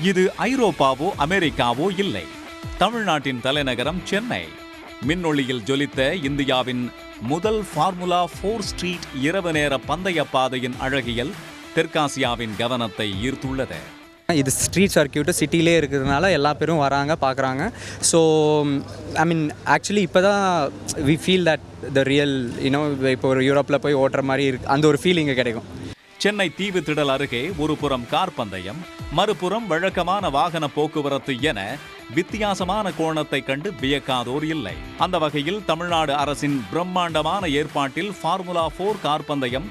இது ஐரோப்பாவோ அமெரிக்காவோ இல்லை, தமிழ்நாட்டின் தலைநகரம் சென்னை. மின்னொளியில் ஜொலித்த இந்தியாவின் முதல் ஃபார்முலா 4 ஸ்ட்ரீட் இரவு நேர பந்தய பாதையின் அழகியல் தெற்காசியாவின் கவனத்தை ஈர்த்துள்ளது. இது ஸ்ட்ரீட் சர்க்கியூட்டு சிட்டிலே இருக்கிறதுனால எல்லா பேரும் வராங்க பார்க்குறாங்க. ஸோ ஐ மீன் ஆக்சுவலி இப்போ தான் we feel that the real இப்போ ஒரு யூரோப்பில் போய் ஓட்டுற மாதிரி அந்த ஒரு ஃபீலிங்கு கிடைக்கும். சென்னை தீவு திடல் அருகே ஒரு புறம் கார் பந்தயம், மறுபுறம் வழக்கமான வாகன போக்குவரத்து என வித்தியாசமான கோணத்தை கண்டு வியக்காதோர் இல்லை. அந்த வகையில் தமிழ்நாடு அரசின் பிரம்மாண்டமான ஏற்பாட்டில் ஃபார்முலா 4 கார் பந்தயம்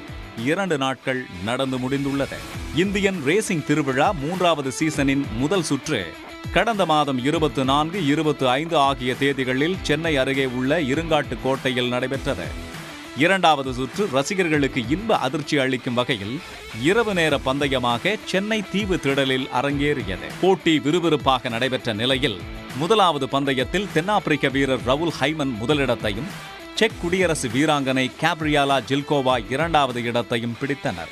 2 நாட்கள் நடந்து முடிந்துள்ளது. இந்தியன் ரேசிங் திருவிழா 3வது சீசனின் முதல் சுற்று கடந்த மாதம் 24, 25 ஆகிய தேதிகளில் சென்னை அருகே உள்ள இருங்காட்டு கோட்டையில் நடைபெற்றது. 2வது சுற்று ரசிகர்களுக்கு இன்ப அதிர்ச்சி அளிக்கும் வகையில் இரவு நேர பந்தயமாக சென்னை தீவு திடலில் அரங்கேறியது. போட்டி விறுவிறுப்பாக நடைபெற்ற நிலையில் 1வது பந்தயத்தில் தென்னாப்பிரிக்க வீரர் ரவுல் ஹைமன் முதலிடத்தையும், செக் குடியரசு வீராங்கனை கேப்ரியாலா ஜில்கோவா 2வது இடத்தையும் பிடித்தனர்.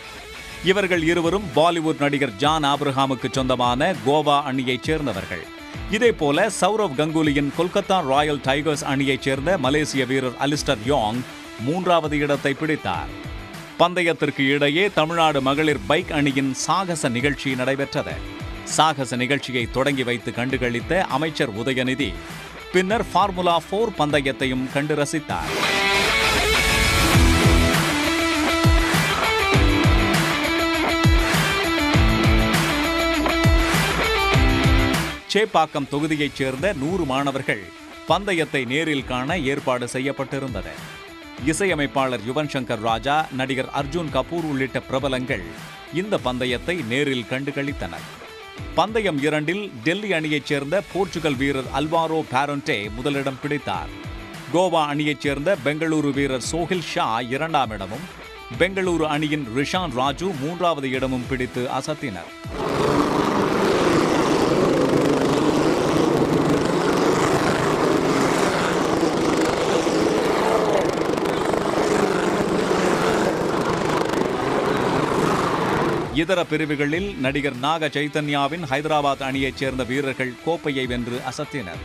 இவர்கள் இருவரும் பாலிவுட் நடிகர் ஜான் ஆப்ரஹாமுக்கு சொந்தமான கோவா அணியைச் சேர்ந்தவர்கள். இதேபோல சௌரவ் கங்குலியின் கொல்கத்தா ராயல் டைகர்ஸ் அணியைச் சேர்ந்த மலேசிய வீரர் அலிஸ்டர் யோங் 3வது இடத்தை பிடித்தார். பந்தயத்திற்கு இடையே தமிழ்நாடு மகளிர் பைக் அணியின் சாகச நிகழ்ச்சி நடைபெற்றது. சாகச நிகழ்ச்சியை தொடங்கி வைத்து கண்டுகளித்த அமைச்சர் உதயநிதி பின்னர் ஃபார்முலா 4 பந்தயத்தையும் கண்டு ரசித்தார். சேப்பாக்கம் தொகுதியைச் சேர்ந்த 100 மாணவர்கள் பந்தயத்தை நேரில் காண ஏற்பாடு செய்யப்பட்டிருந்தது. இசையமைப்பாளர் யுவன் சங்கர் ராஜா, நடிகர் அர்ஜுன் கபூர் உள்ளிட்ட பிரபலங்கள் இந்த பந்தயத்தை நேரில் கண்டுகளித்தனர். பந்தயம் 2இல் டெல்லி அணியைச் சேர்ந்த போர்ச்சுகல் வீரர் அல்வாரோ பாரண்டே முதலிடம் பிடித்தார். கோவா அணியைச் சேர்ந்த பெங்களூரு வீரர் சோஹில் ஷா 2ஆம் இடமும், பெங்களூரு அணியின் ரிஷான் ராஜு 3வது இடமும் பிடித்து அசத்தினர். இதர பிரிவுகளில் நடிகர் நாக சைத்தன்யாவின் ஹைதராபாத் அணியைச் சேர்ந்த வீரர்கள் கோப்பையை வென்று அசத்தினர்.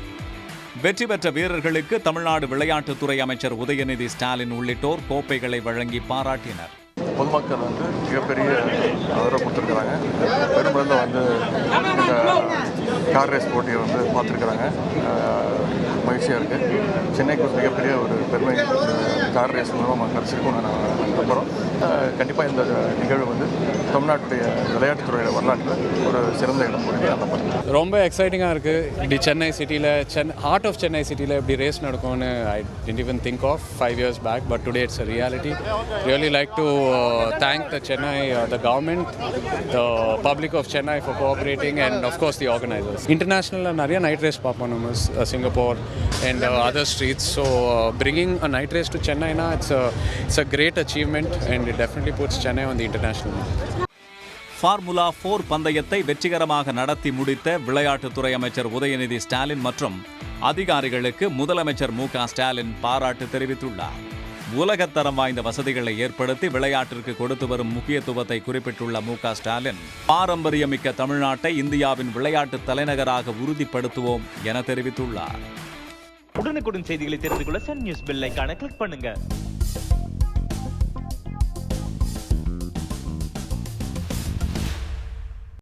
வெற்றி பெற்ற வீரர்களுக்கு தமிழ்நாடு விளையாட்டுத்துறை அமைச்சர் உதயநிதி ஸ்டாலின் உள்ளிட்டோர் கோப்பைகளை வழங்கி பாராட்டினர். பொதுமக்கள் மிகப்பெரிய ஆதரவு கொடுத்துருக்குறாங்க. பெருமளவில் இந்த கார் ரேஸ் போட்டியை பார்த்துருக்குறாங்க. மகிழ்ச்சியாக இருக்குது. சென்னைக்கு ஒரு மிகப்பெரிய ஒரு பெருமை கார் ரேஸ் மூலமாக கிடச்சிருக்கும் நான் நம்புகிறோம். கண்டிப்பாக இந்த நிகழ்வு தமிழ்நாட்டுடைய விளையாட்டுத்துறையோட வரலாற்றில் ஒரு சிறந்த இடம் நம்புகிறேன். ரொம்ப எக்ஸைட்டிங்காக இருக்குது. இப்படி சென்னை சிட்டியில் ஹார்ட் ஆஃப் சென்னை சிட்டியில் இப்படி ரேஸ் நடக்கும்னு I didn't even think of 5 years back, but today it's a reality. Really like to thank the Chennai, the government, the public of Chennai for cooperating, and of course the organizers. International நிறைய night race பார்ப்போம் நம்ம Singapore and other streets. So bringing a night race to Chennai now, it's a great achievement, and it definitely puts Chennai on the international map. Formula 4 பந்தயத்தை வெற்றிகரமாக நடத்தி முடித்த விளையாட்டுத்துறை அமைச்சர் உதயநிதி ஸ்டாலின் மற்றும் அதிகாரிகளுக்கு முதலமைச்சர் மு.க. ஸ்டாலின் பாராட்டு தெரிவித்துள்ளார். உலகத்தரம் வாய்ந்த வசதிகளை ஏற்படுத்தி விளையாட்டிற்கு கொடுத்து வரும் முக்கியத்துவத்தை குறிப்பிட்டுள்ள மு.க. ஸ்டாலின், பாரம்பரியமிக்க தமிழ்நாட்டை இந்தியாவின் விளையாட்டு தலைநகராக உறுதிப்படுத்துவோம் என தெரிவித்துள்ளார். உடனுக்குடன் செய்திகளை தெரிந்து கொள்ள சன் நியூஸ் பெல் ஐகானை கிளிக் பண்ணுங்க.